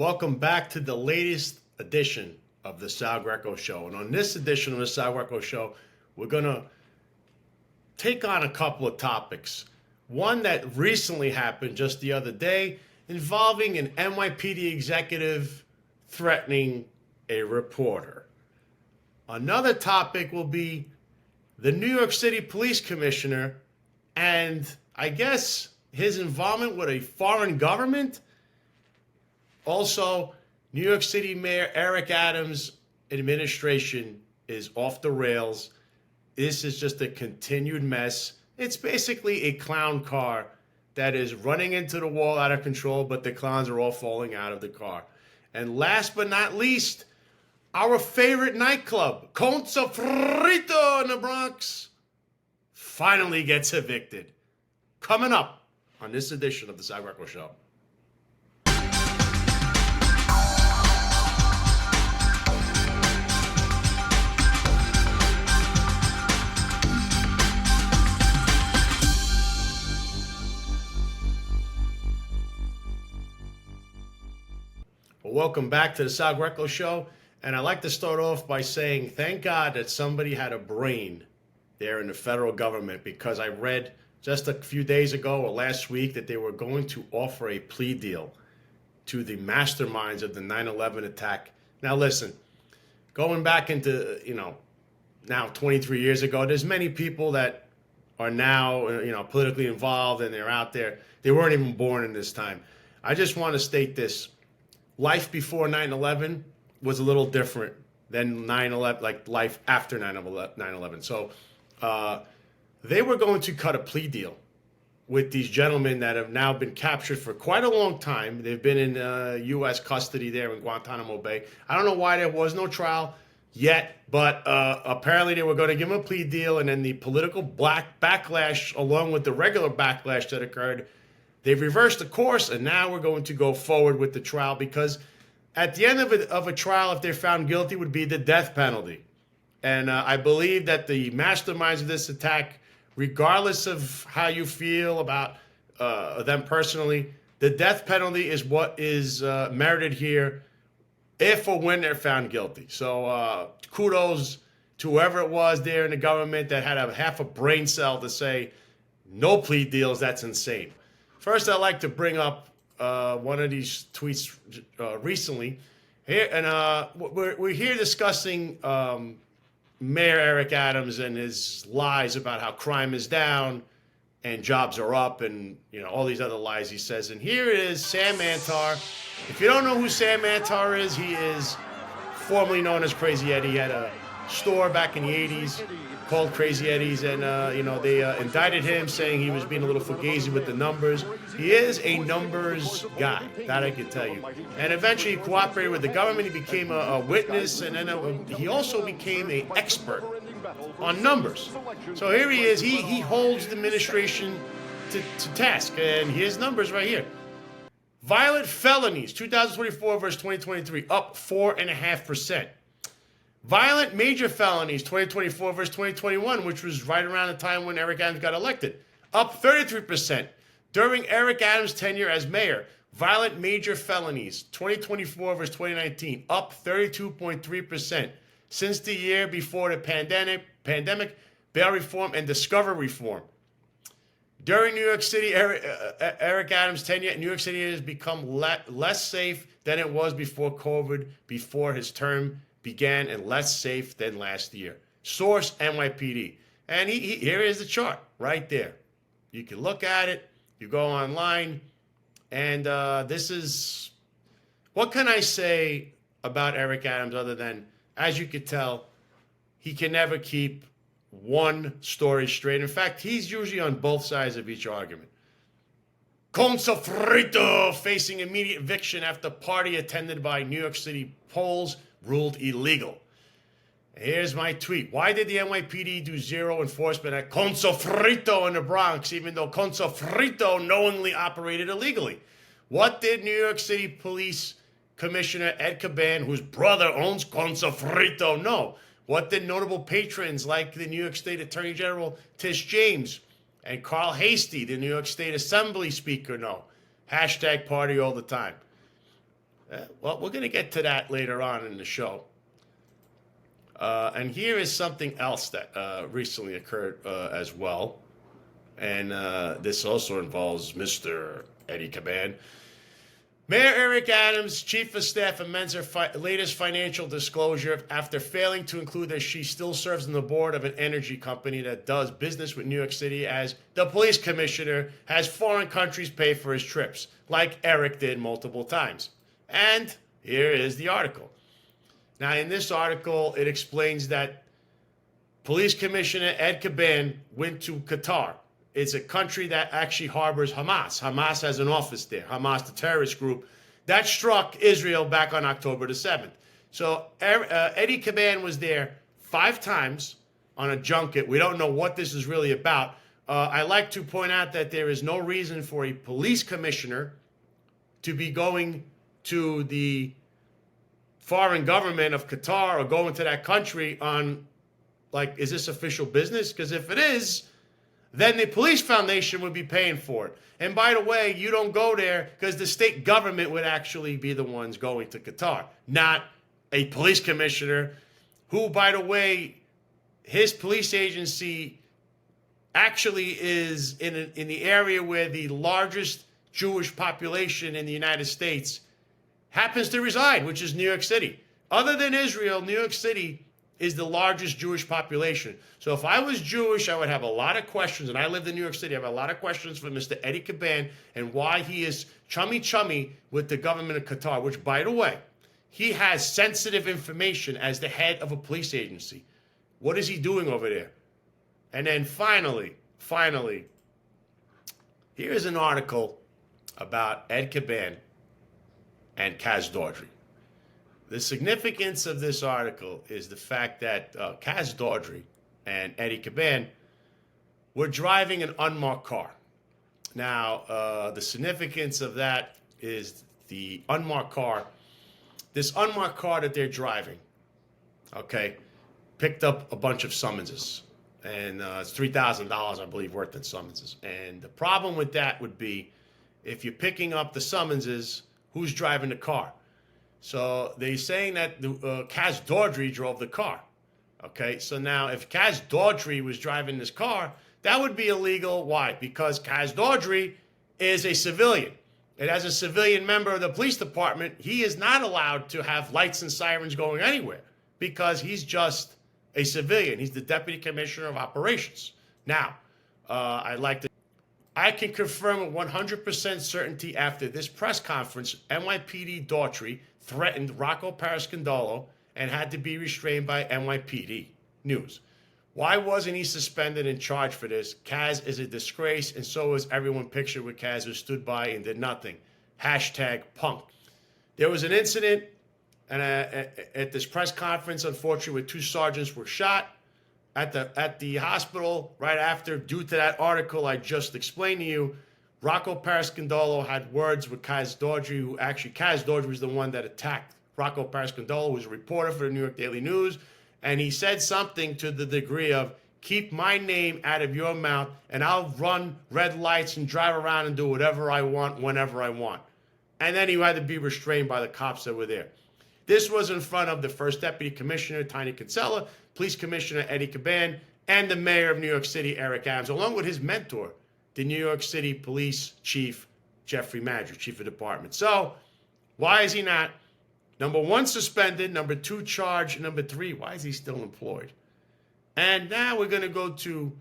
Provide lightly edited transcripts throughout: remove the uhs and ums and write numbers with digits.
Welcome back to the latest edition of the Sal Greco Show. And on this edition of the Sal Greco Show, we're going to take on a couple of topics. One that recently happened just the other day involving an NYPD executive threatening a reporter. Another topic will be the New York City Police Commissioner and I guess his involvement with a foreign government. Also, New York City Mayor Eric Adams' administration is off the rails. This is just a continued mess. It's basically a clown car that is running into the wall out of control, but the clowns are all falling out of the car. And last but not least, our favorite nightclub, Con Sofrito in the Bronx, finally gets evicted. Coming up on this edition of the Sal Greco Show. Well, welcome back to the Sal Greco Show. And I'd like to start off by saying thank God that somebody had a brain there in the federal government, because I read just a few days ago or last week that they were going to offer a plea deal to the masterminds of the 9/11 attack. Now, listen, going back into, now 23 years ago, there's many people that are now, politically involved and they're out there. They weren't even born in this time. I just want to state this. Life before 9/11 was a little different than 9/11, like life after 9/11. So they were going to cut a plea deal with these gentlemen that have now been captured for quite a long time. They've been in U.S. custody there in Guantanamo Bay. I don't know why there was no trial yet, but apparently they were going to give them a plea deal, and then the political backlash, along with the regular backlash that occurred, they've reversed the course, and now we're going to go forward with the trial, because at the end of a trial, if they're found guilty, would be the death penalty. And I believe that the masterminds of this attack, regardless of how you feel about them personally, the death penalty is what is merited here if or when they're found guilty. So kudos to whoever it was there in the government that had half a brain cell to say, no plea deals, that's insane. First, I'd like to bring up one of these tweets recently. Here, and we're here discussing Mayor Eric Adams and his lies about how crime is down and jobs are up, and all these other lies he says. And here is Sam Antar. If you don't know who Sam Antar is, he is formerly known as Crazy Eddie. He had a store back in the 80s called Crazy Eddie's, and they indicted him, saying he was being a little fugazi with the numbers. He is a numbers guy, that I can tell you. And eventually he cooperated with the government. He became a witness, and then he also became an expert on numbers. So here he is. He holds the administration to task, and his numbers right here. Violent felonies, 2024 versus 2023, up 4.5%. Violent major felonies, 2024 versus 2021, which was right around the time when Eric Adams got elected, up 33%. During Eric Adams' tenure as mayor, violent major felonies, 2024 versus 2019, up 32.3%. Since the year before the pandemic, bail reform, and discovery reform. During New York City, Eric Adams' tenure, New York City has become less safe than it was before COVID, before his term began, and less safe than last year. Source, NYPD. And here is the chart right there. You can look at it. You go online. And this is, what can I say about Eric Adams other than, as you could tell, he can never keep one story straight. In fact, he's usually on both sides of each argument. Con Sofrito facing immediate eviction after party attended by New York City Poles ruled illegal. Here's my tweet. Why did the NYPD do zero enforcement at Con Sofrito in the Bronx, even though Con Sofrito knowingly operated illegally? What did New York City Police Commissioner Ed Caban, whose brother owns Con Sofrito, know? What did notable patrons like the New York State Attorney General Tish James and Carl Hastie, the New York State Assembly Speaker, know? Hashtag party all the time. Well, we're going to get to that later on in the show. And here is something else that recently occurred as well. And this also involves Mr. Eddie Caban. Mayor Eric Adams, chief of staff, amends her latest financial disclosure after failing to include that she still serves on the board of an energy company that does business with New York City, as the police commissioner has foreign countries pay for his trips, like Eric did multiple times. And here is the article. Now, in this article, it explains that Police Commissioner Ed Caban went to Qatar. It's a country that actually harbors Hamas. Hamas has an office there. Hamas, the terrorist group that struck Israel back on October the 7th. So Eddie Caban was there 5 times on a junket. We don't know what this is really about. I like to point out that there is no reason for a police commissioner to be going to the foreign government of Qatar or going to that country on, like, is this official business? Because if it is, then the police foundation would be paying for it. And by the way, you don't go there because the state government would actually be the ones going to Qatar, not a police commissioner who, by the way, his police agency actually is in the area where the largest Jewish population in the United States happens to reside, which is New York City. Other than Israel, New York City is the largest Jewish population. So if I was Jewish, I would have a lot of questions, and I lived in New York City, I have a lot of questions for Mr. Eddie Caban and why he is chummy with the government of Qatar, which, by the way, he has sensitive information as the head of a police agency. What is he doing over there? And then finally, here's an article about Ed Caban and Kaz Daughtry. The significance of this article is the fact that Kaz Daughtry and Eddie Caban were driving an unmarked car. Now, the significance of that is the unmarked car, this unmarked car that they're driving, okay, picked up a bunch of summonses. And it's $3,000, I believe, worth in summonses. And the problem with that would be if you're picking up the summonses, who's driving the car? So they're saying that Kaz Daughtry drove the car. Okay, so now if Kaz Daughtry was driving this car, that would be illegal. Why? Because Kaz Daughtry is a civilian. And as a civilian member of the police department, he is not allowed to have lights and sirens going anywhere because he's just a civilian. He's the deputy commissioner of operations. Now, I can confirm with 100% certainty after this press conference, NYPD Daughtry threatened Rocco Parascandolo and had to be restrained by NYPD News. Why wasn't he suspended and charged for this? Kaz is a disgrace, and so is everyone pictured with Kaz, who stood by and did nothing. #punk. There was an incident at this press conference, unfortunately, where 2 sergeants were shot at the hospital right after. Due to that article I just explained to you, Rocco Parascandolo had words with Kaz Daughtry, who actually, Kaz Daughtry was the one that attacked Rocco Parascandolo, who was a reporter for the New York Daily News, and he said something to the degree of, keep my name out of your mouth, and I'll run red lights and drive around and do whatever I want, whenever I want. And then he had to be restrained by the cops that were there. This was in front of the first deputy commissioner, Tiny Kinsella, police commissioner Eddie Caban, and the mayor of New York City, Eric Adams, along with his mentor, the New York City police chief, Jeffrey Madry, chief of department. So why is he not, number 1, suspended, number 2, charged, number 3, why is he still employed? And now we're going to go to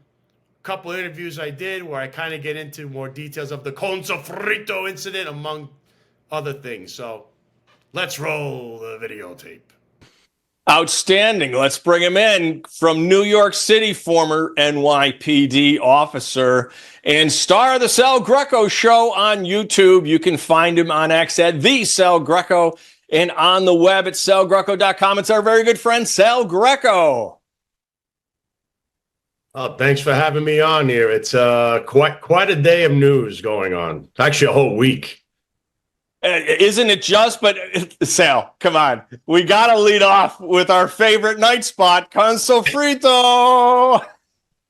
a couple of interviews I did where I kind of get into more details of the Con Sofrito incident, among other things. So let's roll the videotape. Outstanding. Let's bring him in from New York City, former NYPD officer and star of the Sal Greco Show on YouTube. You can find him on X at the Sal Greco and on the web at salgreco.com. It's our very good friend, Sal Greco. Oh, thanks for having me on here. It's quite a day of news going on. Actually, a whole week. Isn't it just? But Sal, come on. We got to lead off with our favorite night spot, Con Sofrito.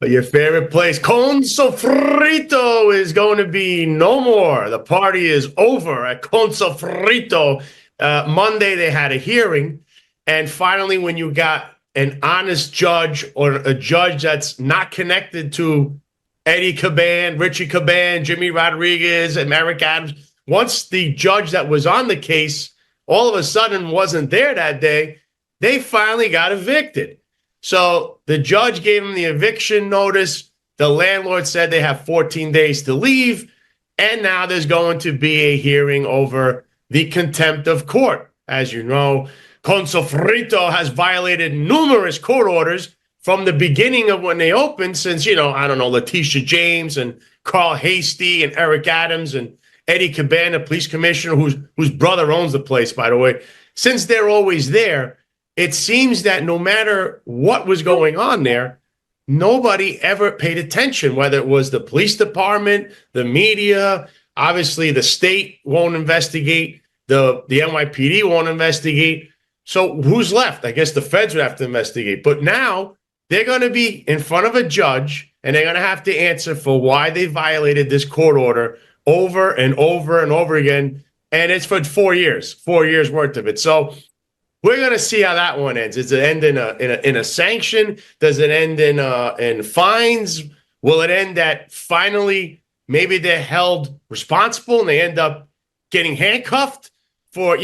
Your favorite place, Con Sofrito, is going to be no more. The party is over at Con Sofrito. Monday they had a hearing, and finally, when you got an honest judge or a judge that's not connected to Eddie Caban, Richie Caban, Jimmy Rodriguez, and Eric Adams, once the judge that was on the case all of a sudden wasn't there that day, they finally got evicted. So the judge gave them the eviction notice. The landlord said they have 14 days to leave. And now there's going to be a hearing over the contempt of court. As you know, Con Sofrito has violated numerous court orders from the beginning of when they opened, since, Letitia James and Carl Hasty and Eric Adams and Eddie Caban, the police commissioner, whose brother owns the place, by the way. Since they're always there, it seems that no matter what was going on there, nobody ever paid attention, whether it was the police department, the media, obviously the state won't investigate, the NYPD won't investigate. So who's left? I guess the feds would have to investigate. But now they're going to be in front of a judge, and they're going to have to answer for why they violated this court order over and over and over again. And it's for 4 years worth of it. So we're going to see how that one ends. Does it end in a sanction? Does it end in fines? Will it end that finally maybe they're held responsible and they end up getting handcuffed for,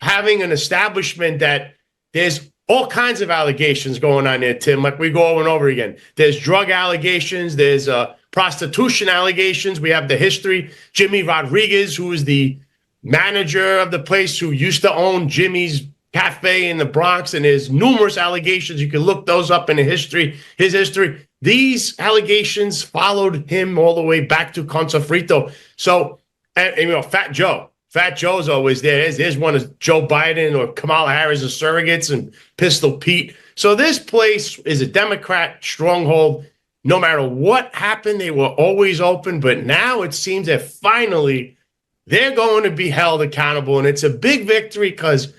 having an establishment that there's all kinds of allegations going on there, Tim, like we go over and over again. There's drug allegations. There's prostitution allegations. We have the history. Jimmy Rodriguez, who is the manager of the place, who used to own Jimmy's Cafe in the Bronx, and there's numerous allegations. You can look those up in his history. These allegations followed him all the way back to Con Sofrito. So, Fat Joe's always there. There's one of Joe Biden or Kamala Harris as surrogates, and Pistol Pete. So this place is a Democrat stronghold. No matter what happened, they were always open. But now it seems that finally they're going to be held accountable. And it's a big victory, because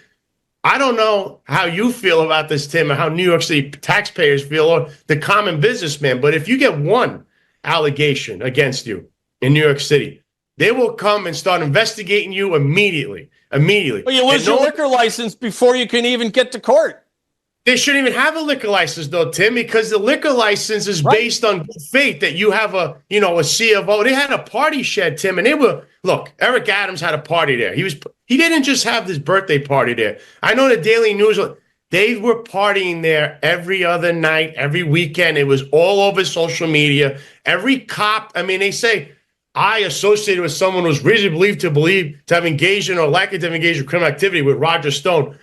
I don't know how you feel about this, Tim, and how New York City taxpayers feel, or the common businessman. But if you get one allegation against you in New York City, they will come and start investigating you immediately. Well, you lose your liquor license before you can even get to court. They shouldn't even have a liquor license, though, Tim, because the liquor license is based on good faith that you have a C of O. They had a party shed, Tim, and Eric Adams had a party there. He didn't just have this birthday party there. I know the Daily News, they were partying there every other night, every weekend. It was all over social media. Every cop, they say, I associated with someone who's reasonably believed to have engaged in or likely to have engaged in criminal activity with Roger Stone.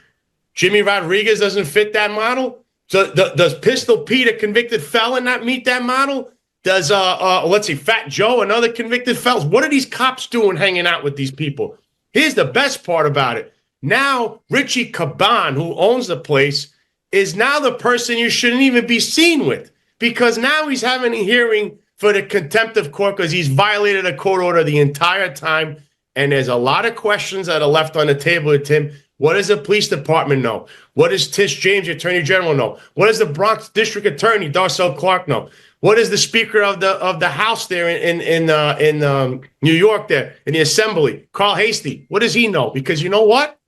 Jimmy Rodriguez doesn't fit that model. So does Pistol Pete, a convicted felon, not meet that model? Does Fat Joe, another convicted felon? What are these cops doing hanging out with these people? Here's the best part about it. Now Richie Caban, who owns the place, is now the person you shouldn't even be seen with, because now he's having a hearing for the contempt of court because he's violated a court order the entire time. And there's a lot of questions that are left on the table, Tim. What does the police department know? What does Tish James, the Attorney General, know? What does the Bronx District Attorney, Darcel Clark, know? What does the Speaker of the House there in New York there in the Assembly, Carl Hasty? What does he know? Because you know what?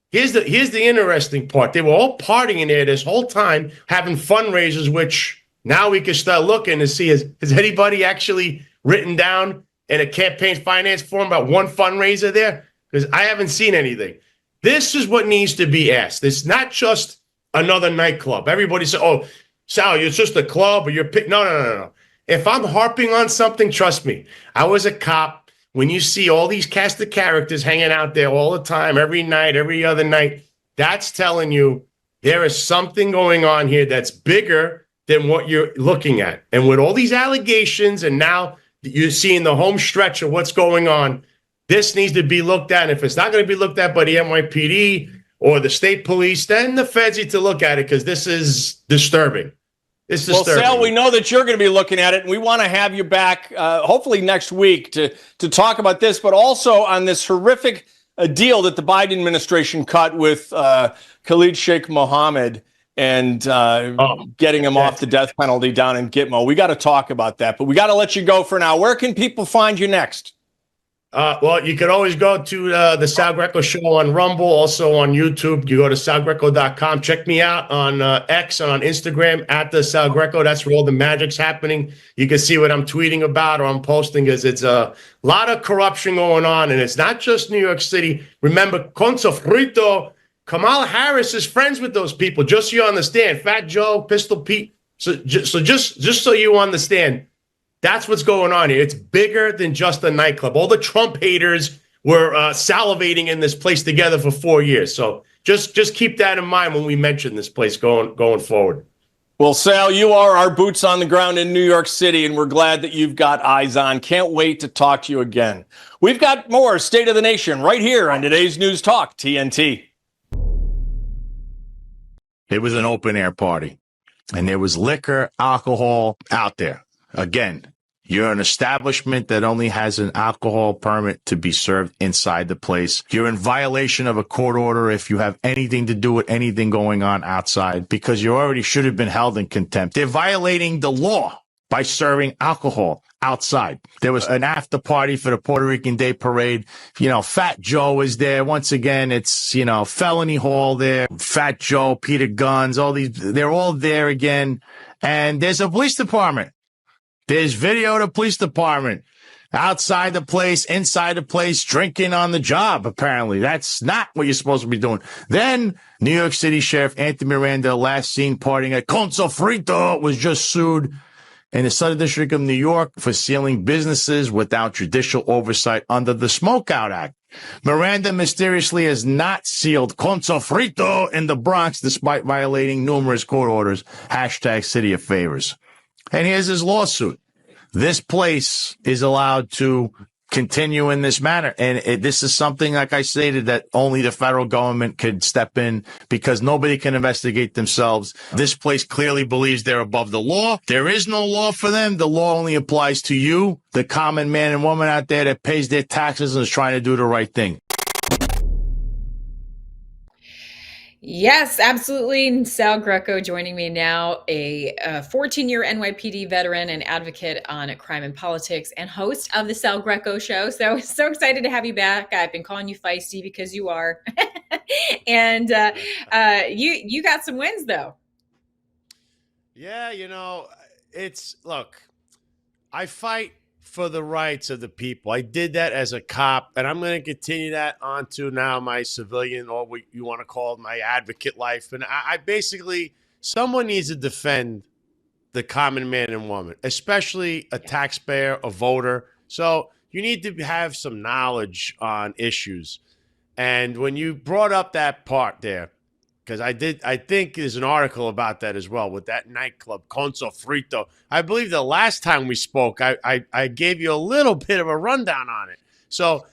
Here's the interesting part. They were all partying there this whole time, having fundraisers, which now we can start looking to see, has anybody actually written down in a campaign finance form about one fundraiser there? Because I haven't seen anything. This is what needs to be asked. It's not just another nightclub. Everybody says, oh, Sal, it's just a club, or you're no. If I'm harping on something, trust me. I was a cop. When you see all these cast of characters hanging out there all the time, every night, every other night, that's telling you there is something going on here that's bigger than what you're looking at. And with all these allegations, and now you're seeing the home stretch of what's going on, this needs to be looked at. And if it's not going to be looked at by the NYPD or the state police, then the feds need to look at it, because this is disturbing. It's disturbing. Well, Sal, we know that you're going to be looking at it, and we want to have you back hopefully next week to talk about this, but also on this horrific deal that the Biden administration cut with Khalid Sheikh Mohammed and getting him off the death penalty down in Gitmo. We got to talk about that, but we got to let you go for now. Where can people find you next? Well, you could always go to the Sal Greco Show on Rumble, also on YouTube. You go to salgreco.com. Check me out on X and on Instagram at the Sal Greco. That's where all the magic's happening. You can see what I'm tweeting about or I'm posting, because it's a lot of corruption going on, and it's not just New York City. Remember, Con Sofrito, Kamala Harris is friends with those people, just so you understand. Fat Joe, Pistol Pete. So just so you understand, that's what's going on here. It's bigger than just a nightclub. All the Trump haters were salivating in this place together for 4 years. So just keep that in mind when we mention this place going forward. Well, Sal, you are our boots on the ground in New York City, and we're glad that you've got eyes on. Can't wait to talk to you again. We've got more State of the Nation right here on today's News Talk, TNT. It was an open air party, and there was liquor, alcohol out there. Again, you're an establishment that only has an alcohol permit to be served inside the place. You're in violation of a court order if you have anything to do with anything going on outside, because you already should have been held in contempt. They're violating the law by serving alcohol outside. There was an after party for the Puerto Rican Day Parade. Fat Joe is there. Once again, it's, felony hall there. Fat Joe, Peter Guns, they're all there again. And there's a police department. There's video of the police department outside the place, inside the place, drinking on the job, apparently. That's not what you're supposed to be doing. Then New York City Sheriff Anthony Miranda, last seen partying at Con Sofrito, was just sued in the Southern District of New York for sealing businesses without judicial oversight under the Smokeout Act. Miranda mysteriously has not sealed Con Sofrito in the Bronx despite violating numerous court orders. #City of Favors. And here's his lawsuit. This place is allowed to continue in this manner. And this is something, like I stated, that only the federal government could step in, because nobody can investigate themselves. This place clearly believes they're above the law. There is no law for them. The law only applies to you, the common man and woman out there that pays their taxes and is trying to do the right thing. Yes, absolutely. Sal Greco joining me now, a 14-year NYPD veteran and advocate on crime and politics, and host of the Sal Greco Show. So excited to have you back. I've been calling you feisty because you are. And you got some wins, though. Yeah, look, I fight for the rights of the people. I did that as a cop, and I'm going to continue that on to now my civilian, or what you want to call it, my advocate life. And I basically, someone needs to defend the common man and woman, especially a taxpayer, a voter. So you need to have some knowledge on issues. And when you brought up that part there, because I think there's an article about that as well, with that nightclub, Con Sofrito. I believe the last time we spoke, I gave you a little bit of a rundown on it. So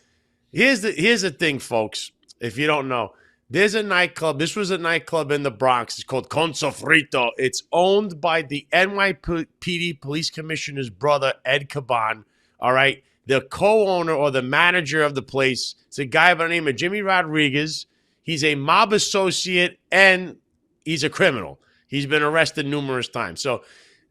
here's the thing, folks, if you don't know. There's a nightclub. This was a nightclub in the Bronx. It's called Con Sofrito. It's owned by the NYPD police commissioner's brother, Ed Caban. All right. The co-owner or the manager of the place is a guy by the name of Jimmy Rodriguez. He's a mob associate, and he's a criminal. He's been arrested numerous times.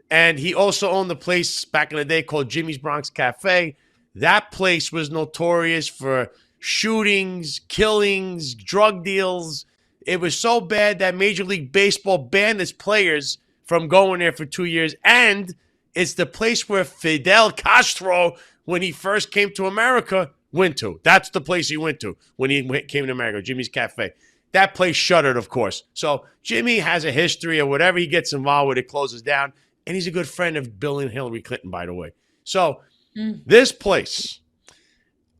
And he also owned the place back in the day called Jimmy's Bronx Cafe. That place was notorious for shootings, killings, drug deals. It was so bad that Major League Baseball banned its players from going there for 2 years. And it's the place where Fidel Castro, when he first came to America, went to. That's the place he went to when he came to America, Jimmy's Cafe. That place shuttered, of course. So Jimmy has a history of whatever he gets involved with, it closes down. And he's a good friend of Bill and Hillary Clinton, by the way. So this place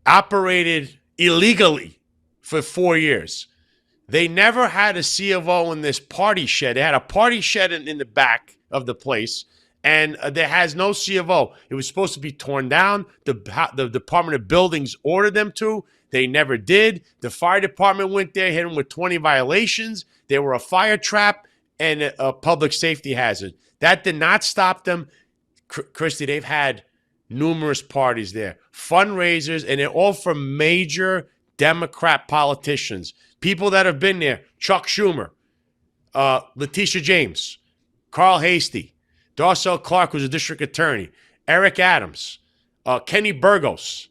operated illegally for 4 years. They never had a C of O in this party shed. They had a party shed in the back of the place. And there has no C of O. It was supposed to be torn down. The Department of Buildings ordered them to. They never did. The fire department went there, hit them with 20 violations. They were a fire trap and a public safety hazard. That did not stop them. Christy, they've had numerous parties there, fundraisers, and they're all from major Democrat politicians. People that have been there: Chuck Schumer, Letitia James, Carl Hastie, Darcel Clark, who's a district attorney, Eric Adams, Kenny Burgos,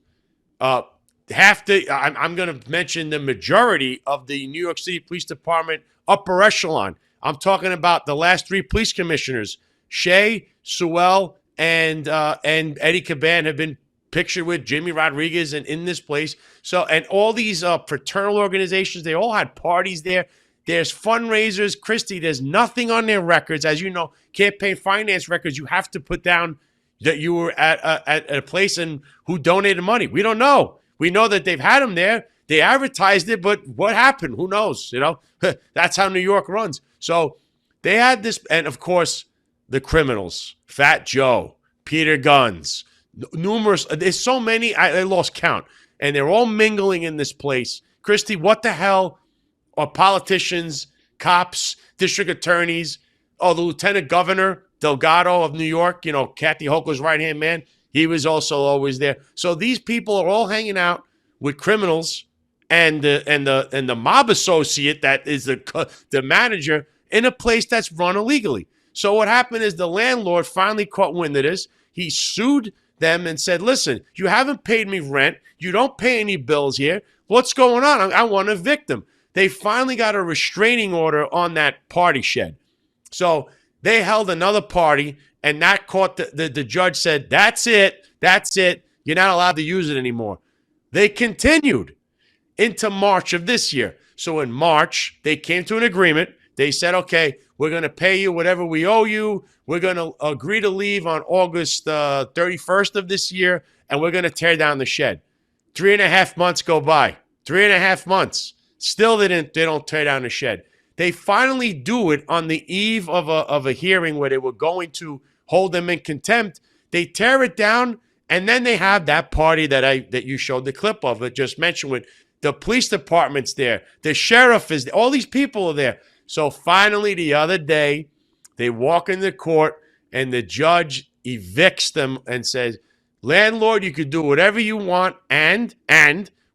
I'm going to mention the majority of the New York City Police Department upper echelon. I'm talking about the last 3 police commissioners, Shea, Sewell, and Eddie Caban have been pictured with Jimmy Rodriguez and in this place. So, and all these fraternal organizations, they all had parties there. There's fundraisers. Christy, there's nothing on their records. As you know, campaign finance records, you have to put down that you were at a place and who donated money. We don't know. We know that they've had them there. They advertised it, but what happened? Who knows? You know, that's how New York runs. So they had this, and of course, the criminals, Fat Joe, Peter Guns, numerous. There's so many, I lost count, and they're all mingling in this place. Christy, what the hell are politicians, cops, district attorneys, the lieutenant governor, Delgado of New York, you know, Kathy Hochul's right-hand man, he was also always there. So these people are all hanging out with criminals and the mob associate that is the manager in a place that's run illegally. So what happened is the landlord finally caught wind of this. He sued them and said, listen, you haven't paid me rent. You don't pay any bills here. What's going on? I want to evict them. They finally got a restraining order on that party shed. So they held another party, and that caught the judge said, that's it. You're not allowed to use it anymore. They continued into March of this year. So in March, they came to an agreement. They said, okay, we're going to pay you whatever we owe you. We're going to agree to leave on August 31st of this year, and we're going to tear down the shed. 3.5 months go by. 3.5 months. Still, they don't tear down the shed. They finally do it on the eve of a hearing where they were going to hold them in contempt. They tear it down, and then they have that party that you showed the clip of, that just mentioned, with the police department's there, the sheriff is there, all these people are there. So finally, the other day, they walk into court, and the judge evicts them and says, landlord, you could do whatever you want, and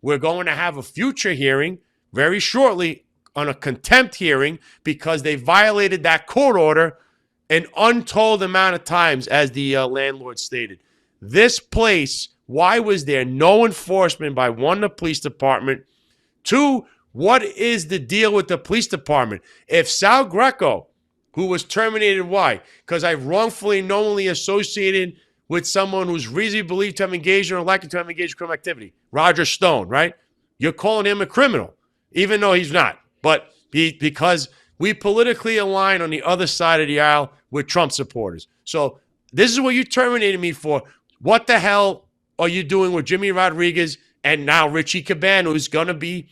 we're going to have a future hearing very shortly on a contempt hearing because they violated that court order an untold amount of times, as the landlord stated. This place, why was there no enforcement by one, the police department? Two, what is the deal with the police department? If Sal Greco, who was terminated, why? Because I wrongfully knowingly associated with someone who's reasonably believed to have engaged or likely to have engaged in criminal activity. Roger Stone, right? You're calling him a criminal, even though he's not. But because we politically align on the other side of the aisle with Trump supporters. So this is what you terminated me for. What the hell are you doing with Jimmy Rodriguez and now Richie Caban, who's going to be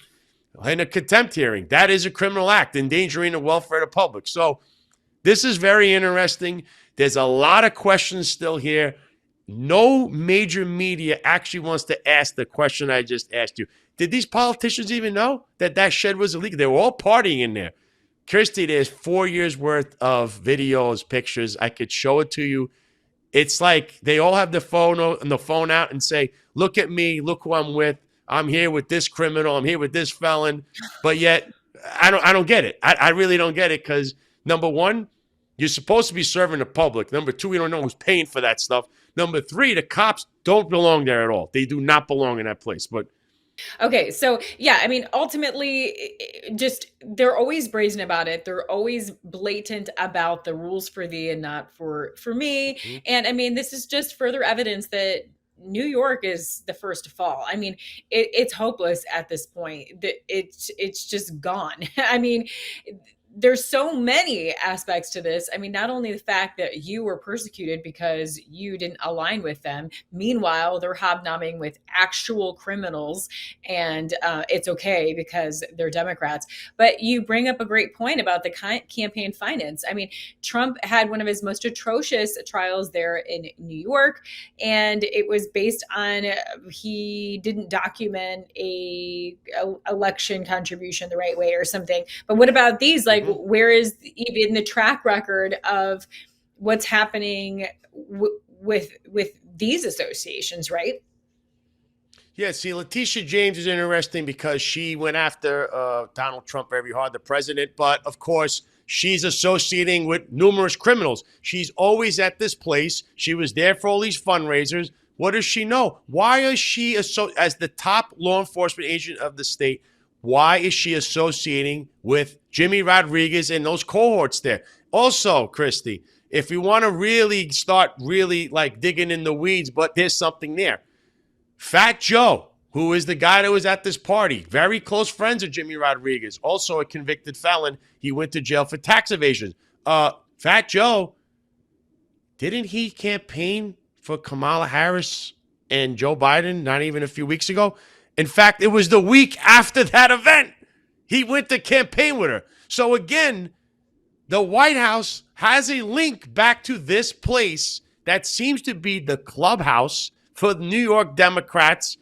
in a contempt hearing? That is a criminal act, endangering the welfare of the public. So this is very interesting. There's a lot of questions still here. No major media actually wants to ask the question I just asked you. Did these politicians even know that shed was illegal? They were all partying in there. Kirsty, there's 4 years worth of videos, pictures. I could show it to you. It's like they all have the phone out and say, look at me, look who I'm with. I'm here with this criminal. I'm here with this felon. But yet, I don't get it. I really don't get it because, number one, you're supposed to be serving the public. Number two, we don't know who's paying for that stuff. Number three, the cops don't belong there at all. They do not belong in that place. But okay, so yeah, I mean, ultimately, just they're always brazen about it. They're always blatant about the rules for thee and not for me. Mm-hmm. And I mean, this is just further evidence that New York is the first to fall. I mean, it's hopeless at this point. It's just gone. I mean, there's so many aspects to this. I mean, not only the fact that you were persecuted because you didn't align with them. Meanwhile, they're hobnobbing with actual criminals, and it's okay because they're Democrats. But you bring up a great point about the campaign finance. I mean, Trump had one of his most atrocious trials there in New York, and it was based on he didn't document a election contribution the right way or something. But what about these? Like, where is even the track record of what's happening with these associations, right? Yeah, see, Letitia James is interesting because she went after Donald Trump very hard, the president. But, of course, she's associating with numerous criminals. She's always at this place. She was there for all these fundraisers. What does she know? Why is she, as the top law enforcement agent of the state, why is she associating with Jimmy Rodriguez and those cohorts there? Also, Christy, if you want to really start like digging in the weeds, but there's something there. Fat Joe, who is the guy that was at this party, very close friends of Jimmy Rodriguez, also a convicted felon. He went to jail for tax evasion. Fat Joe, didn't he campaign for Kamala Harris and Joe Biden not even a few weeks ago? In fact, it was the week after that event. He went to campaign with her. So again, the White House has a link back to this place that seems to be the clubhouse for New York Democrats,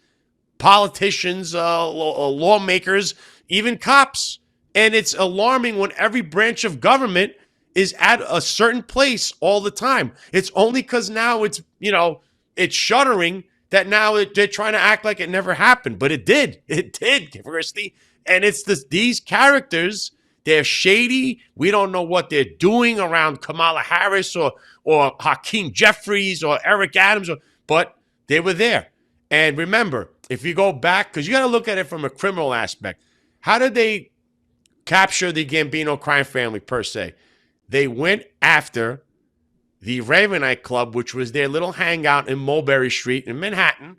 politicians, lawmakers, even cops. And it's alarming when every branch of government is at a certain place all the time. It's only because now it's shuddering that now they're trying to act like it never happened. But it did. It did, Christy. And it's these characters, they're shady. We don't know what they're doing around Kamala Harris or Hakeem Jeffries or Eric Adams, but they were there. And remember, if you go back, because you got to look at it from a criminal aspect, how did they capture the Gambino crime family per se? They went after the Ravenite Club, which was their little hangout in Mulberry Street in Manhattan.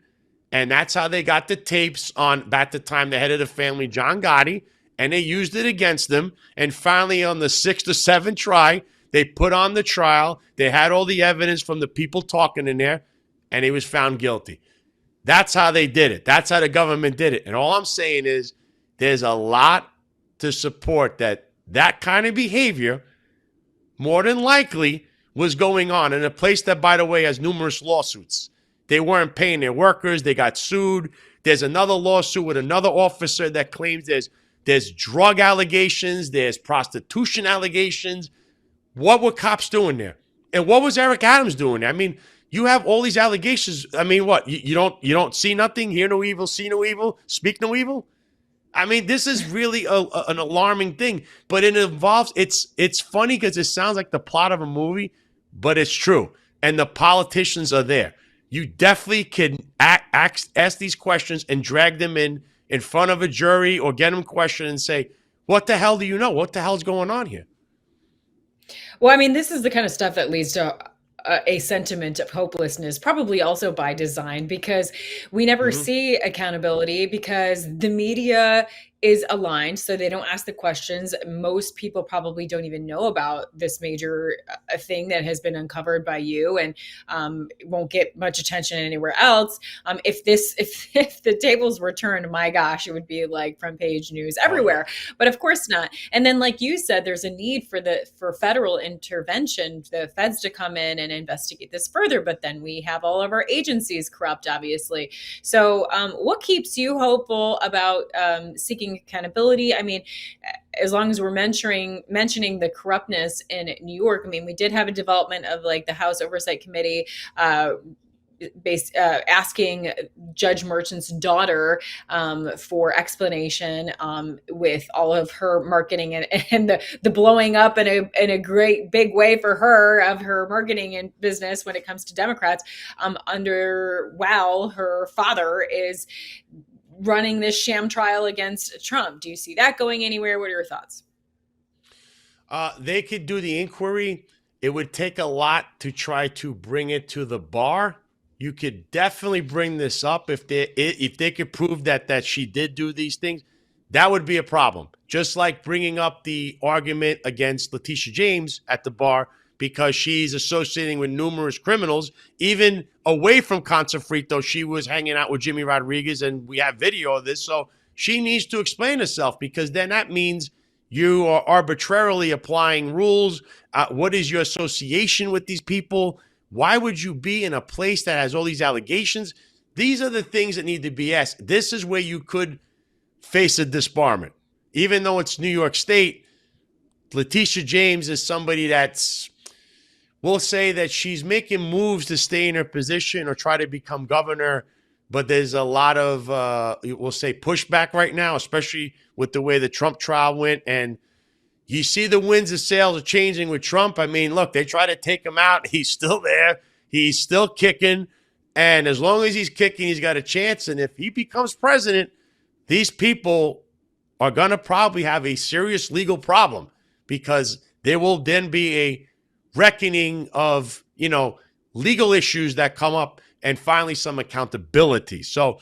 And that's how they got the tapes on, at the time, the head of the family, John Gotti, and they used it against them. And finally, on the 6th or 7th try, they put on the trial. They had all the evidence from the people talking in there, and he was found guilty. That's how they did it. That's how the government did it. And all I'm saying is there's a lot to support that kind of behavior, more than likely, was going on in a place that, by the way, has numerous lawsuits. They weren't paying their workers. They got sued. There's another lawsuit with another officer that claims there's drug allegations. There's prostitution allegations. What were cops doing there? And what was Eric Adams doing there? I mean, you have all these allegations. I mean, what? You don't see nothing, hear no evil, see no evil, speak no evil? I mean, this is really an alarming thing. But it involves, it's funny because it sounds like the plot of a movie, but it's true. And the politicians are there. You definitely can ask these questions and drag them in front of a jury or get them questioned and say, what the hell do you know? What the hell's going on here? Well, I mean, this is the kind of stuff that leads to a sentiment of hopelessness, probably also by design, because we never see accountability because the media is aligned, so they don't ask the questions. Most people probably don't even know about this major thing that has been uncovered by you and won't get much attention anywhere else. If the tables were turned, my gosh, it would be like front page news everywhere. But of course not. And then, like you said, there's a need for federal intervention, the feds to come in and investigate this further. But then we have all of our agencies corrupt, obviously. So what keeps you hopeful about seeking accountability? I mean, as long as we're mentioning the corruptness in New York, I mean, we did have a development of like the House Oversight Committee asking Judge Merchant's daughter for explanation with all of her marketing and the blowing up in a great big way for her of her marketing and business when it comes to Democrats while her father is running this sham trial against Trump. Do you see that going anywhere? What are your thoughts? They could do the inquiry. It would take a lot to try to bring it to the bar. You could definitely bring this up if they could prove that she did do these things. That would be a problem. Just like bringing up the argument against Letitia James at the bar because she's associating with numerous criminals. Even away from Con Sofrito, she was hanging out with Jimmy Rodriguez, and we have video of this. So she needs to explain herself because then that means you are arbitrarily applying rules. What is your association with these people? Why would you be in a place that has all these allegations? These are the things that need to be asked. This is where you could face a disbarment. Even though it's New York State, Letitia James is somebody that's, we'll say that she's making moves to stay in her position or try to become governor, but there's a lot of, we'll say, pushback right now, especially with the way the Trump trial went. And you see the winds of sales are changing with Trump. I mean, look, they try to take him out. He's still there. He's still kicking. And as long as he's kicking, he's got a chance. And if he becomes president, these people are going to probably have a serious legal problem, because there will then be a reckoning of, legal issues that come up, and finally some accountability. So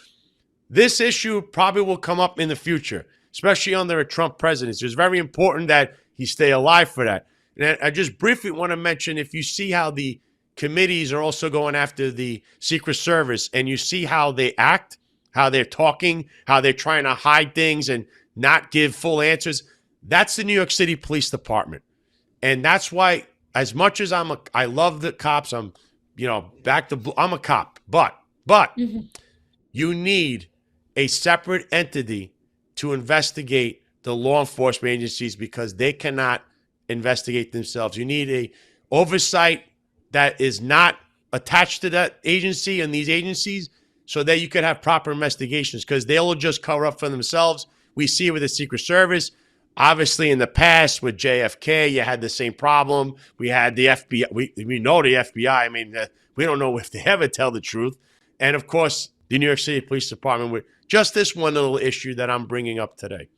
this issue probably will come up in the future, especially under a Trump presidency. It's very important that he stay alive for that. And I just briefly want to mention, if you see how the committees are also going after the Secret Service, and you see how they act, how they're talking, how they're trying to hide things and not give full answers, that's the New York City Police Department. And that's why, as much as I love the cops, I'm a cop, but you need a separate entity to investigate the law enforcement agencies, because they cannot investigate themselves. You need a oversight that is not attached to that agency and these agencies, so that you could have proper investigations, because they'll just cover up for themselves. We see it with the Secret Service. Obviously, in the past with JFK, you had the same problem. We had the FBI. We know the FBI. I mean, we don't know if they ever tell the truth. And, of course, the New York City Police Department with just this one little issue that I'm bringing up today.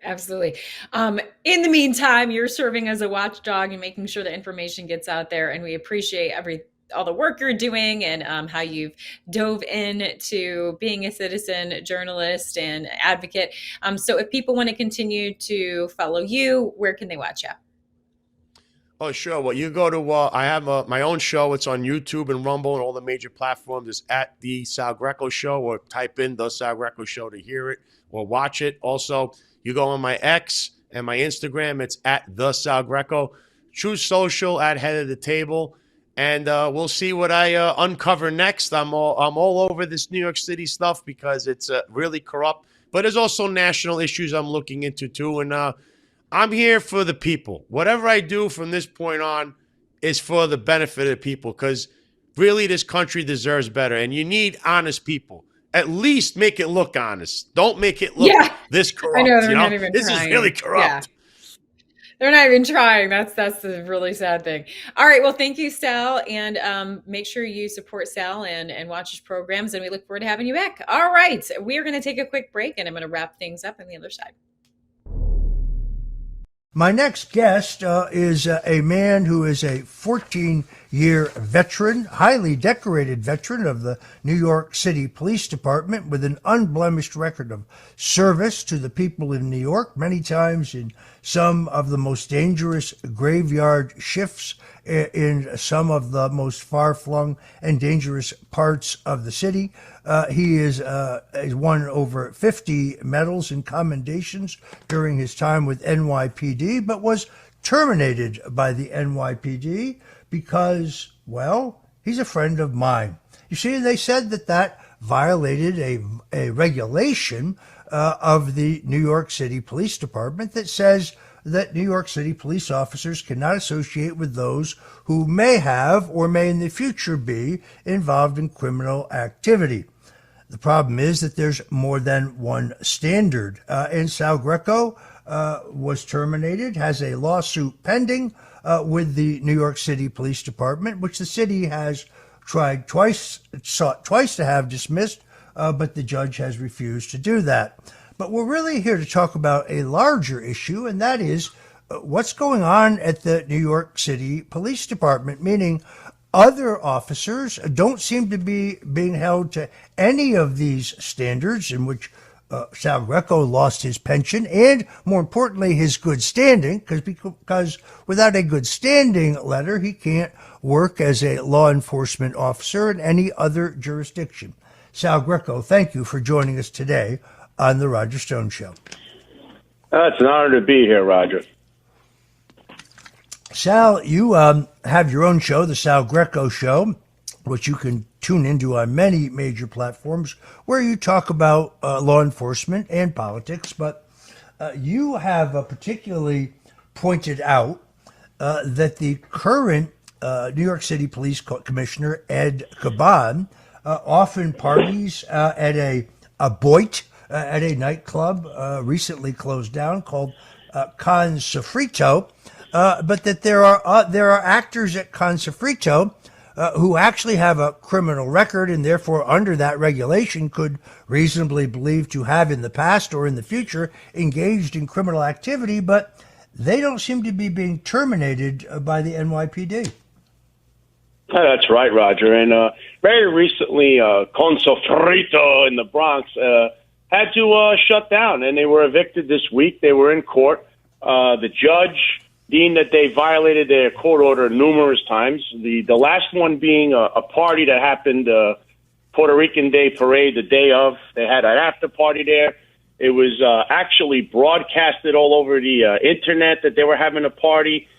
Absolutely. In the meantime, you're serving as a watchdog and making sure the information gets out there. And we appreciate all the work you're doing, and how you've dove into being a citizen journalist and advocate. So if people want to continue to follow you, where can they watch you? Oh, sure. Well, you go to, I have my own show. It's on YouTube and Rumble and all the major platforms. It's at The Sal Greco Show, or type in The Sal Greco Show to hear it or watch it. Also, you go on my X and my Instagram. It's at The Sal Greco. True Social at Head of the Table. And we'll see what I uncover next. I'm all over this New York City stuff, because it's really corrupt. But there's also national issues I'm looking into too. And I'm here for the people. Whatever I do from this point on is for the benefit of the people, because really this country deserves better. And you need honest people. At least make it look honest. Don't make it look this corrupt. I know, they're not even this trying. is really corrupt. Yeah. They're not even trying. That's the really sad thing. All right. Well, thank you, Sal. And make sure you support Sal and watch his programs. And we look forward to having you back. All right. We are going to take a quick break, and I'm going to wrap things up on the other side. My next guest is a man who is a 14-year veteran, highly decorated veteran of the New York City Police Department, with an unblemished record of service to the people in New York, many times in some of the most dangerous graveyard shifts in some of the most far-flung and dangerous parts of the city. He has won over 50 medals and commendations during his time with NYPD, but was terminated by the NYPD because, well, he's a friend of mine. You see, they said that violated a regulation of the New York City Police Department that says that New York City police officers cannot associate with those who may have or may in the future be involved in criminal activity. The problem is that there's more than one standard. And Sal Greco was terminated, has a lawsuit pending with the New York City Police Department, which the city has sought twice to have dismissed, but the judge has refused to do that. But we're really here to talk about a larger issue, and that is what's going on at the New York City Police Department, meaning other officers don't seem to be being held to any of these standards in which Sal Greco lost his pension and, more importantly, his good standing, because without a good standing letter, he can't work as a law enforcement officer in any other jurisdiction. Sal Greco, thank you for joining us today on The Roger Stone Show. It's an honor to be here, Roger. Sal, you have your own show, The Sal Greco Show, which you can tune into on many major platforms, where you talk about law enforcement and politics. But you have particularly pointed out that the current New York City Police Commissioner, Ed Caban, often parties at a Boit, at a nightclub recently closed down called Con Sofrito, but that there are actors at Con Sofrito who actually have a criminal record and therefore under that regulation could reasonably believe to have in the past or in the future engaged in criminal activity, but they don't seem to be being terminated by the NYPD. That's right, Roger. And very recently, Con Sofrito in the Bronx had to shut down, and they were evicted this week. They were in court. The judge deemed that they violated their court order numerous times. The last one being a party that happened, Puerto Rican Day parade, the day of. They had an after party there. It was actually broadcasted all over the internet that they were having a party.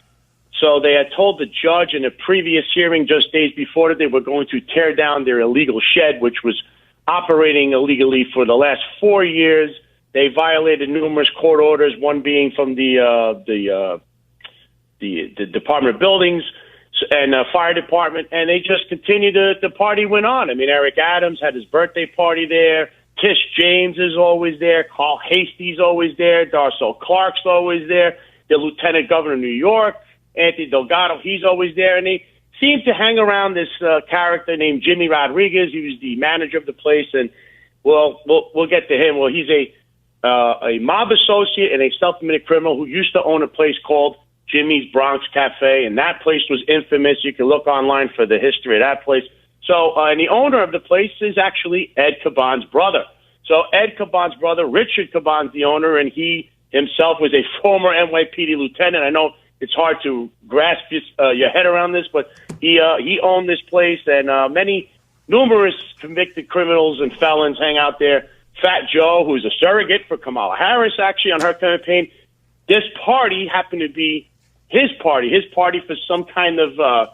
So they had told the judge in a previous hearing just days before that they were going to tear down their illegal shed, which was operating illegally for the last 4 years. They violated numerous court orders, one being from the Department of Buildings and Fire Department, and they just continued. The party went on. I mean, Eric Adams had his birthday party there. Tish James is always there. Carl Hasty's always there. Darcel Clark's always there. The Lieutenant Governor of New York, Anthony Delgado, he's always there. And they seem to hang around this character named Jimmy Rodriguez. He was the manager of the place, and we'll get to him. Well, he's a mob associate and a self-admitted criminal who used to own a place called Jimmy's Bronx Cafe, and that place was infamous. You can look online for the history of that place. So, and the owner of the place is actually Ed Caban's brother. So Ed Caban's brother, Richard Caban's the owner, and he himself was a former NYPD lieutenant. I know it's hard to grasp your head around this, but he owned this place, and numerous convicted criminals and felons hang out there. Fat Joe, who's a surrogate for Kamala Harris, actually, on her campaign. This party happened to be his party for some kind of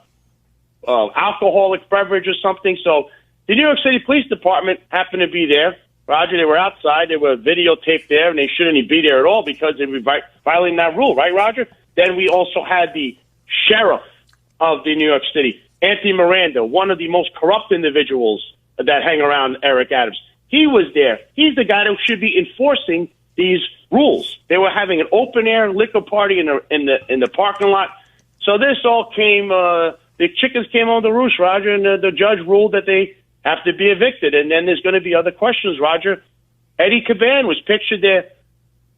alcoholic beverage or something. So the New York City Police Department happened to be there. Roger, they were outside. They were videotaped there, and they shouldn't be there at all because they were violating that rule, right, Roger? Then we also had the sheriff of the New York City, Anthony Miranda, one of the most corrupt individuals that hang around Eric Adams. He was there. He's the guy who should be enforcing these rules. They were having an open-air liquor party in the parking lot. So this all came, the chickens came on the roost, Roger, and the judge ruled that they have to be evicted. And then there's going to be other questions, Roger. Eddie Caban was pictured there,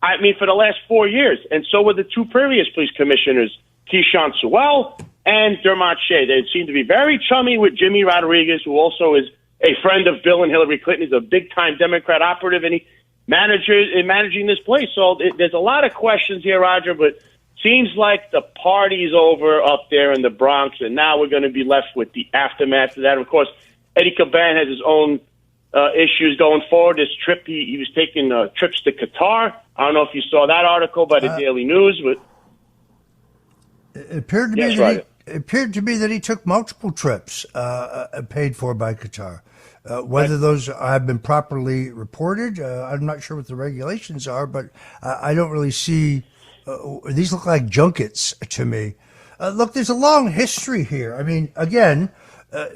I mean, for the last 4 years. And so were the two previous police commissioners, Keyshawn Sewell and Dermot Shea. They seem to be very chummy with Jimmy Rodriguez, who also is a friend of Bill and Hillary Clinton. He's a big-time Democrat operative, and he managing this place. So there's a lot of questions here, Roger, but seems like the party's over up there in the Bronx, and now we're going to be left with the aftermath of that. Of course, Eddie Caban has his own issues going forward. This trip, he was taking trips to Qatar. I don't know if you saw that article by the Daily News, but it appeared to me that he took multiple trips paid for by Qatar. Whether those have been properly reported, I'm not sure what the regulations are, but I don't really see. These look like junkets to me. Look, there's a long history here. I mean, again,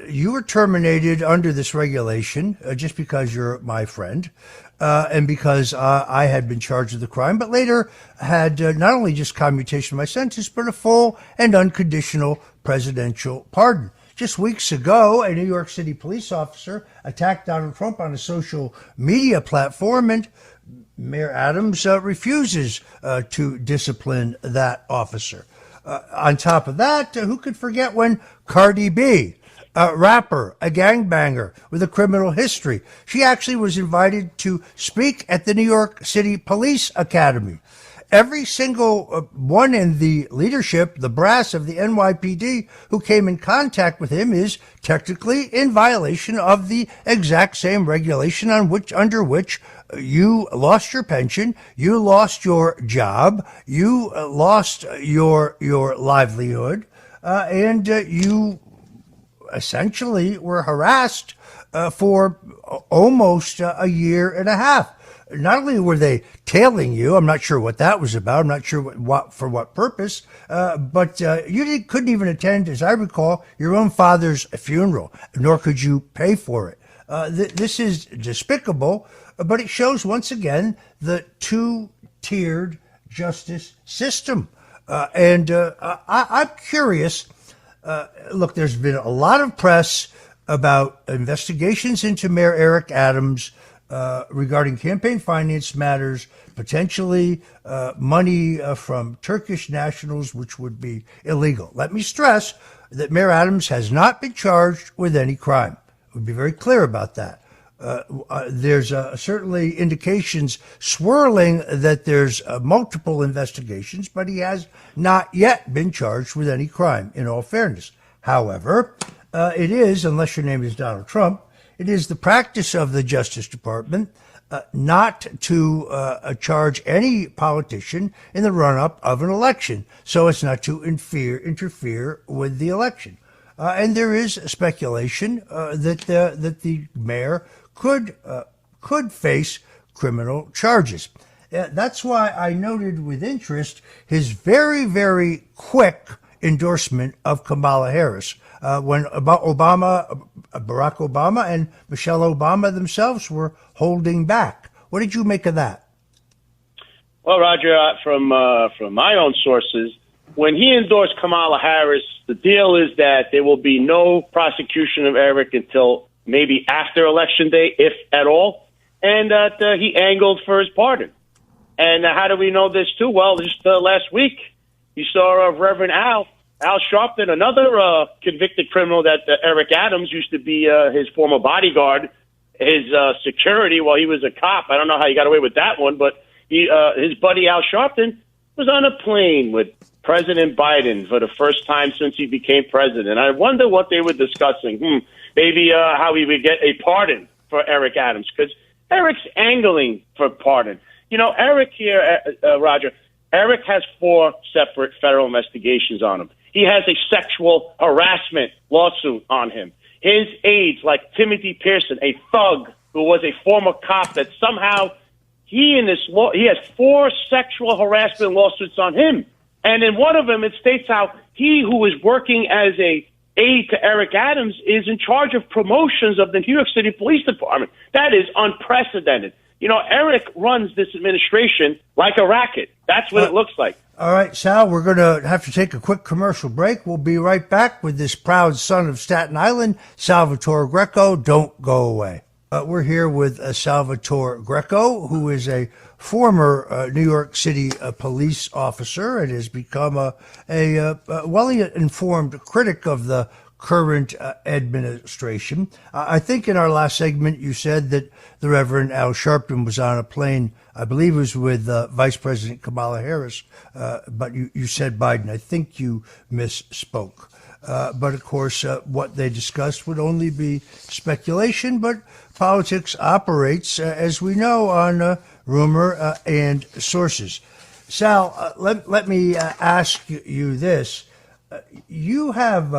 you were terminated under this regulation just because you're my friend and because I had been charged with the crime, but later had not only just commutation of my sentence, but a full and unconditional presidential pardon. Just weeks ago, a New York City police officer attacked Donald Trump on a social media platform, and Mayor Adams refuses to discipline that officer. On top of that, who could forget when Cardi B, a rapper, a gangbanger with a criminal history, she actually was invited to speak at the New York City Police Academy. Every single one in the leadership, the brass of the NYPD who came in contact with him is technically in violation of the exact same regulation under which you lost your pension, you lost your job, you lost your livelihood, and you essentially were harassed for almost a year and a half. Not only were they tailing you, I'm not sure what that was about, I'm not sure what for what purpose, but you couldn't even attend, as I recall, your own father's funeral, nor could you pay for it. This is despicable, but it shows once again the two-tiered justice system. And I'm curious, Look, there's been a lot of press about investigations into Mayor Eric Adams regarding campaign finance matters, potentially money from Turkish nationals, which would be illegal. Let me stress that Mayor Adams has not been charged with any crime. We'll be very clear about that. There's certainly indications swirling that there's multiple investigations, but he has not yet been charged with any crime, in all fairness. However, it is, unless your name is Donald Trump, it is the practice of the Justice Department not to charge any politician in the run-up of an election, so as not to interfere with the election. And there is speculation that the mayor could face criminal charges. That's why I noted with interest his very, very quick endorsement of Kamala Harris when Barack Obama and Michelle Obama themselves were holding back. What did you make of that? Well, Roger, from my own sources, when he endorsed Kamala Harris, the deal is that there will be no prosecution of Eric until maybe after Election Day, if at all, and that he angled for his pardon. And how do we know this too? Well, just last week, you saw Reverend Al Sharpton, another convicted criminal that Eric Adams used to be his former bodyguard, his security while he was a cop. I don't know how he got away with that one, but his buddy Al Sharpton was on a plane with President Biden for the first time since he became president. I wonder what they were discussing. Maybe how he would get a pardon for Eric Adams, because Eric's angling for pardon. You know, Eric here, Roger, Eric has 4 separate federal investigations on him. He has a sexual harassment lawsuit on him. His aides, like Timothy Pearson, a thug who was a former cop, that somehow he has 4 sexual harassment lawsuits on him. And in one of them, it states how he, who is working as a aide to Eric Adams, is in charge of promotions of the New York City Police Department. That is unprecedented. You know, Eric runs this administration like a racket. That's what it looks like. All right, Sal, we're going to have to take a quick commercial break. We'll be right back with this proud son of Staten Island, Salvatore Greco. Don't go away. We're here with Salvatore Greco, who is a former New York City police officer and has become a well-informed critic of the current administration. I think in our last segment you said that the Reverend Al Sharpton was on a plane, I believe it was with Vice President Kamala Harris, but you said Biden. I think you misspoke. But of course, what they discussed would only be speculation, but politics operates, as we know, on rumor and sources. Sal, let me ask you this. You have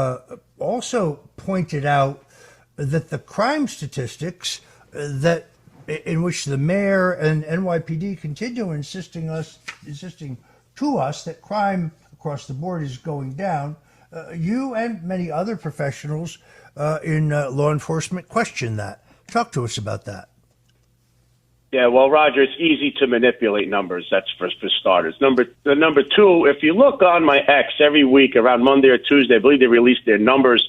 also pointed out that the crime statistics that in which the mayor and NYPD continue insisting to us that crime across the board is going down, you and many other professionals in law enforcement question that. Talk to us about that. Yeah, well, Roger, it's easy to manipulate numbers. That's for starters. Number 2, if you look on my X every week around Monday or Tuesday, I believe they release their numbers.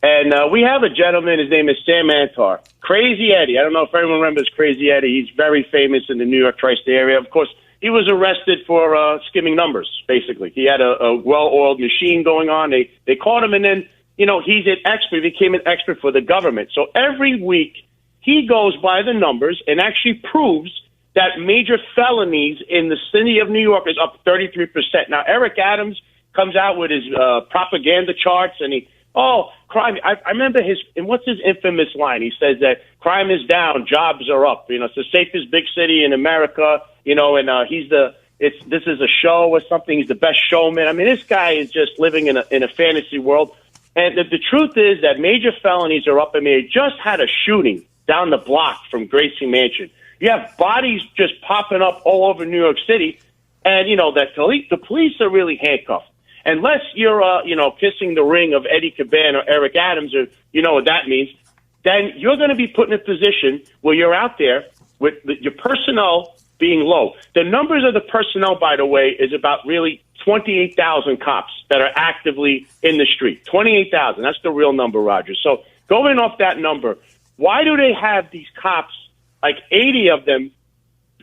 And we have a gentleman, his name is Sam Antar. Crazy Eddie. I don't know if everyone remembers Crazy Eddie. He's very famous in the New York tri-state area. Of course, he was arrested for skimming numbers, basically. He had a well-oiled machine going on. They caught him, and then, he's an expert. He became an expert for the government. So every week, he goes by the numbers and actually proves that major felonies in the city of New York is up 33%. Now, Eric Adams comes out with his propaganda charts, and crime. I remember what's his infamous line? He says that crime is down, jobs are up. It's the safest big city in America, and this is a show or something. He's the best showman. I mean, this guy is just living in a fantasy world. And the truth is that major felonies are up. I mean, they just had a shooting down the block from Gracie Mansion. You have bodies just popping up all over New York City, and that the police are really handcuffed. Unless you're kissing the ring of Eddie Caban or Eric Adams, or you know what that means, then you're going to be put in a position where you're out there with your personnel being low. The numbers of the personnel, by the way, is about really 28,000 cops that are actively in the street. 28,000. That's the real number, Roger. So going off that number, why do they have these cops, like 80 of them,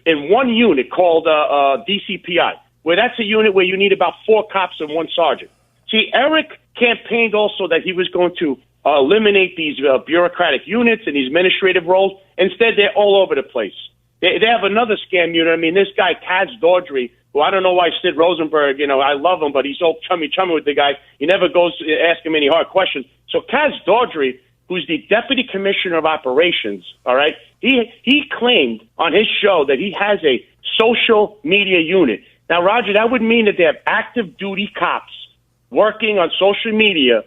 in one unit called DCPI, where that's a unit where you need about 4 cops and 1 sergeant? See, Eric campaigned also that he was going to eliminate these bureaucratic units and these administrative roles. Instead, they're all over the place. They have another scam unit. I mean, this guy, Kaz Dordry, who I don't know why Sid Rosenberg, I love him, but he's so chummy with the guy. He never goes to ask him any hard questions. So Kaz Dordry, who's the Deputy Commissioner of Operations, all right, he claimed on his show that he has a social media unit. Now, Roger, that would mean that they have active duty cops working on social media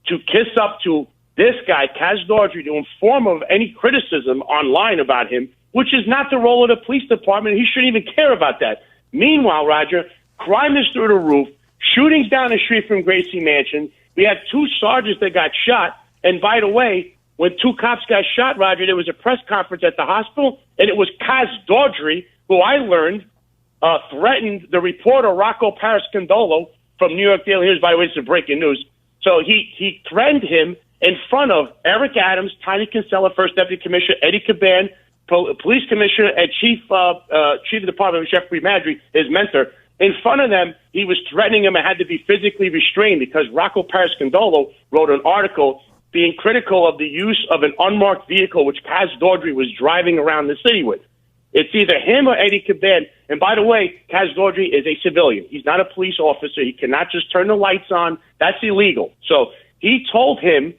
to kiss up to this guy, Kaz Dordry, to inform of any criticism online about him, which is not the role of the police department. He shouldn't even care about that. Meanwhile, Roger, crime is through the roof, shootings down the street from Gracie Mansion. We had 2 sergeants that got shot. And by the way, when 2 cops got shot, Roger, there was a press conference at the hospital, and it was Kaz Dordry, who I learned threatened the reporter Rocco Parascandolo from New York Daily News. By the way, this is breaking news. So he threatened him in front of Eric Adams, Tiny Kinsella, First Deputy Commissioner, Eddie Caban, Police Commissioner, and Chief of Department, Jeffrey Madry, his mentor. In front of them, he was threatening him and had to be physically restrained because Rocco Parascandolo wrote an article being critical of the use of an unmarked vehicle which Kaz Dordry was driving around the city with. It's either him or Eddie Caban. And by the way, Kaz Dordry is a civilian. He's not a police officer. He cannot just turn the lights on. That's illegal. So he told him,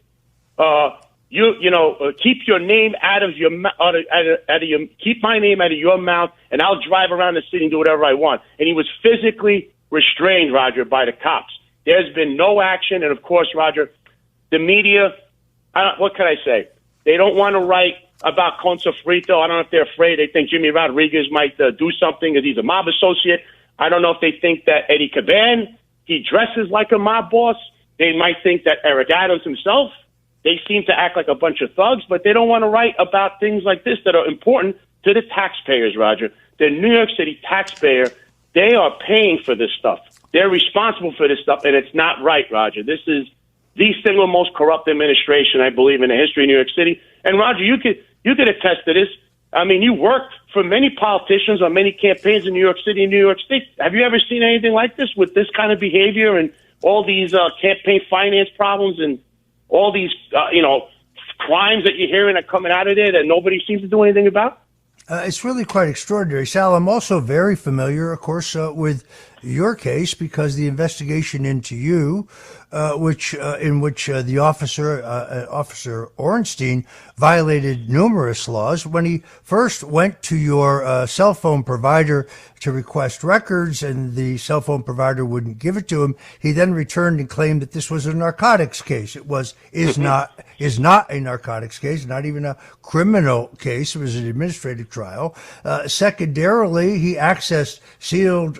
keep your name out of your keep my name out of your mouth, and I'll drive around the city and do whatever I want. And he was physically restrained, Roger, by the cops. There's been no action, and of course, Roger, the media. What can I say? They don't want to write about Con Sofrito. I don't know if they're afraid. They think Jimmy Rodriguez might do something because he's a mob associate. I don't know if they think that Eddie Caban, he dresses like a mob boss. They might think that Eric Adams himself, they seem to act like a bunch of thugs, but they don't want to write about things like this that are important to the taxpayers, Roger. The New York City taxpayer, they are paying for this stuff. They're responsible for this stuff, and it's not right, Roger. This is the single most corrupt administration, I believe, in the history of New York City. And, Roger, you could attest to this. I mean, you worked for many politicians on many campaigns in New York City and New York State. Have you ever seen anything like this with this kind of behavior and all these campaign finance problems and all these, crimes that you're hearing are coming out of there that nobody seems to do anything about? It's really quite extraordinary. Sal, I'm also very familiar, of course, with your case because the investigation into you, in which the Officer Ornstein, violated numerous laws. When he first went to your cell phone provider to request records and the cell phone provider wouldn't give it to him, he then returned and claimed that this was a narcotics case. It is not a narcotics case, not even a criminal case. It was an administrative trial. Secondarily, he accessed sealed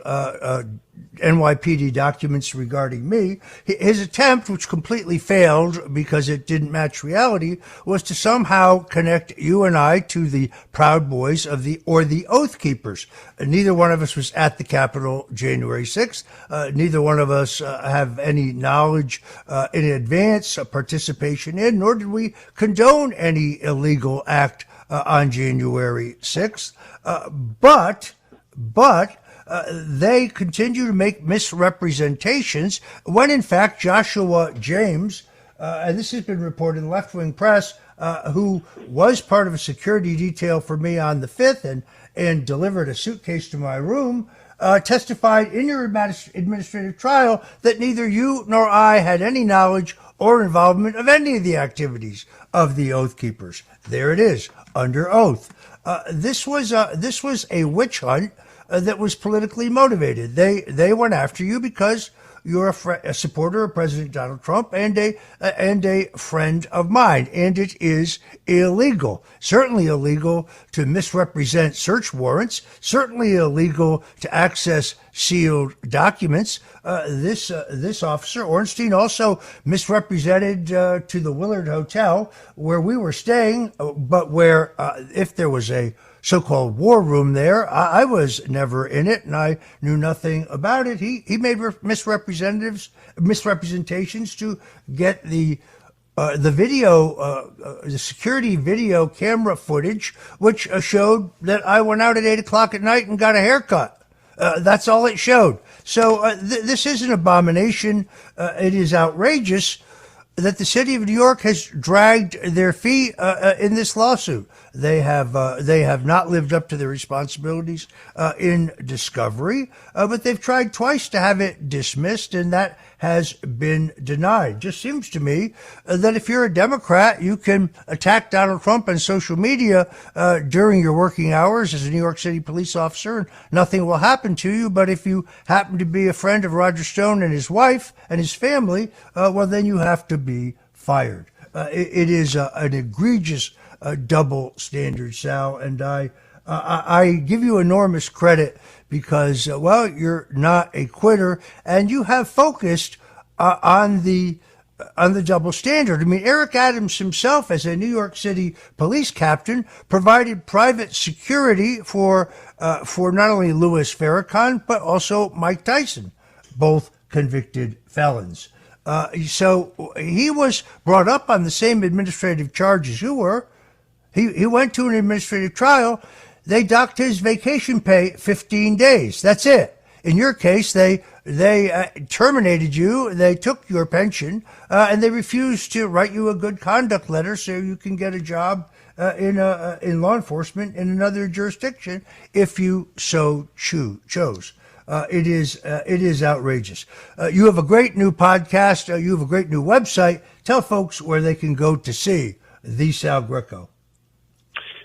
NYPD documents regarding me. His attempt, which completely failed because it didn't match reality, was to somehow connect you and I to the Proud Boys or the Oath Keepers. Neither one of us was at the Capitol January 6th. Neither one of us have any knowledge in advance, participation in, nor did we condone any illegal act on January 6th. But they continue to make misrepresentations when, in fact, Joshua James, and this has been reported in the left-wing press, who was part of a security detail for me on the 5th and delivered a suitcase to my room, testified in your administrative trial that neither you nor I had any knowledge or involvement of any of the activities of the Oath Keepers. There it is, under oath. This was a witch hunt that was politically motivated. They went after you because you're a supporter of President Donald Trump and a friend of mine, and it is illegal. Certainly illegal to misrepresent search warrants. Certainly illegal to access sealed documents. This officer Ornstein also misrepresented to the Willard Hotel where we were staying, but where if there was a so-called war room there. I was never in it, and I knew nothing about it. He made misrepresentations to get the video, the security video camera footage, which showed that I went out at 8 o'clock at night and got a haircut. That's all it showed. So this is an abomination. It is outrageous that the city of New York has dragged their feet in this lawsuit. They have not lived up to their responsibilities in discovery, but they've tried twice to have it dismissed, and that has been denied. Just seems to me that if you're a Democrat, you can attack Donald Trump on social media during your working hours as a New York City police officer, and nothing will happen to you. But if you happen to be a friend of Roger Stone and his wife and his family, well, then you have to be fired. It is an egregious double standard, Sal, and I give you enormous credit because, well, you're not a quitter, and you have focused on the double standard. I mean, Eric Adams himself, as a New York City police captain, provided private security for not only Louis Farrakhan but also Mike Tyson, both convicted felons. So he was brought up on the same administrative charges you were. He went to an administrative trial. They docked his vacation pay 15 days. That's it. In your case, they terminated you. They took your pension, and they refused to write you a good conduct letter so you can get a job in law enforcement in another jurisdiction if you so chose. It is outrageous. You have a great new podcast. You have a great new website. Tell folks where they can go to see the Sal Greco.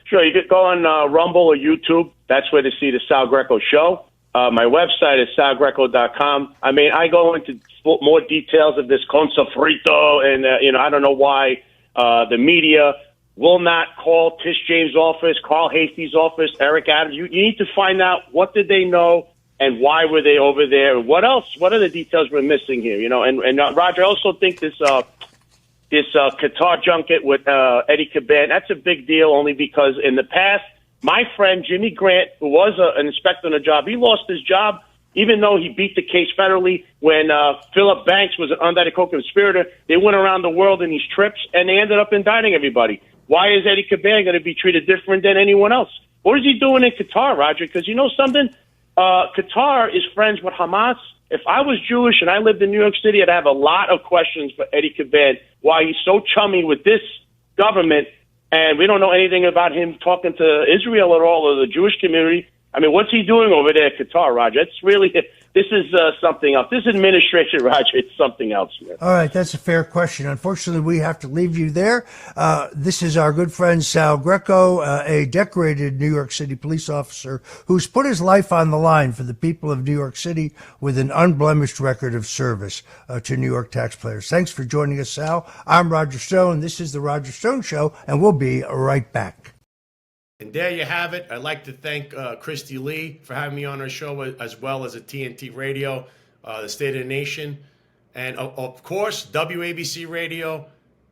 Sure, you could go on Rumble or YouTube. That's where to see the Sal Greco Show. My website is salgreco.com. I mean, I go into more details of this Con Sofrito, and I don't know why the media will not call Tish James' office, Carl Hasty's office, Eric Adams. You need to find out what did they know and why were they over there. What else? What are the details we're missing here? And Roger, I also think this Qatar junket with Eddie Caban, that's a big deal only because in the past, my friend Jimmy Grant, who was an inspector on the job, he lost his job even though he beat the case federally. When Philip Banks was an unindicted co-conspirator, they went around the world in these trips, and they ended up indicting everybody. Why is Eddie Caban going to be treated different than anyone else? What is he doing in Qatar, Roger? Because you know something? Qatar is friends with Hamas. If I was Jewish and I lived in New York City, I'd have a lot of questions for Eddie Caban, why he's so chummy with this government, and we don't know anything about him talking to Israel at all or the Jewish community. I mean, what's he doing over there at Qatar, Roger? It's really, this is something else. This administration, Roger, it's something else, man. All right, that's a fair question. Unfortunately, we have to leave you there. This is our good friend Sal Greco, a decorated New York City police officer who's put his life on the line for the people of New York City with an unblemished record of service to New York taxpayers. Thanks for joining us, Sal. I'm Roger Stone. This is The Roger Stone Show, and we'll be right back. And there you have it. I'd like to thank Christy Lee for having me on her show, as well as at TNT Radio, the State of the Nation. And, of course, WABC Radio,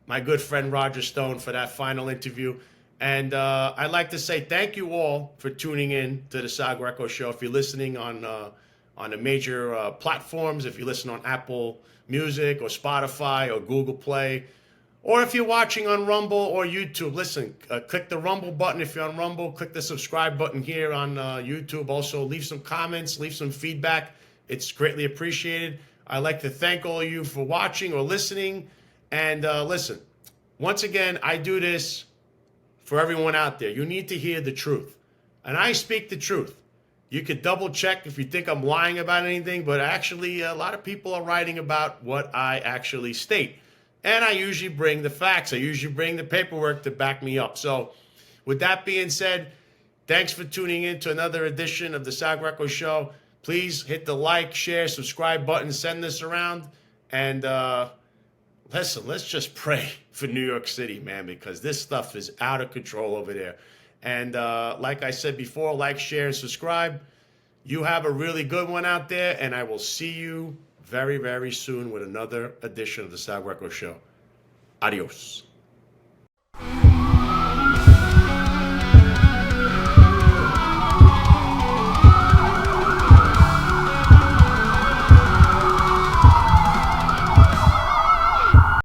my good friend Roger Stone for that final interview. And I'd like to say thank you all for tuning in to the Sal Greco Show. If you're listening on the major platforms, if you listen on Apple Music or Spotify or Google Play, or if you're watching on Rumble or YouTube, listen, click the Rumble button if you're on Rumble. Click the subscribe button here on YouTube. Also, leave some comments, leave some feedback. It's greatly appreciated. I'd like to thank all of you for watching or listening. And listen, once again, I do this for everyone out there. You need to hear the truth. And I speak the truth. You could double check if you think I'm lying about anything, but actually a lot of people are writing about what I actually state. And I usually bring the facts. I usually bring the paperwork to back me up. So with that being said, thanks for tuning in to another edition of the Sal Greco Show. Please hit the like, share, subscribe button, send this around. And listen, let's just pray for New York City, man, because this stuff is out of control over there. And like I said before, like, share, and subscribe. You have a really good one out there, and I will see you very, very soon with another edition of the Sal Greco Show. Adios.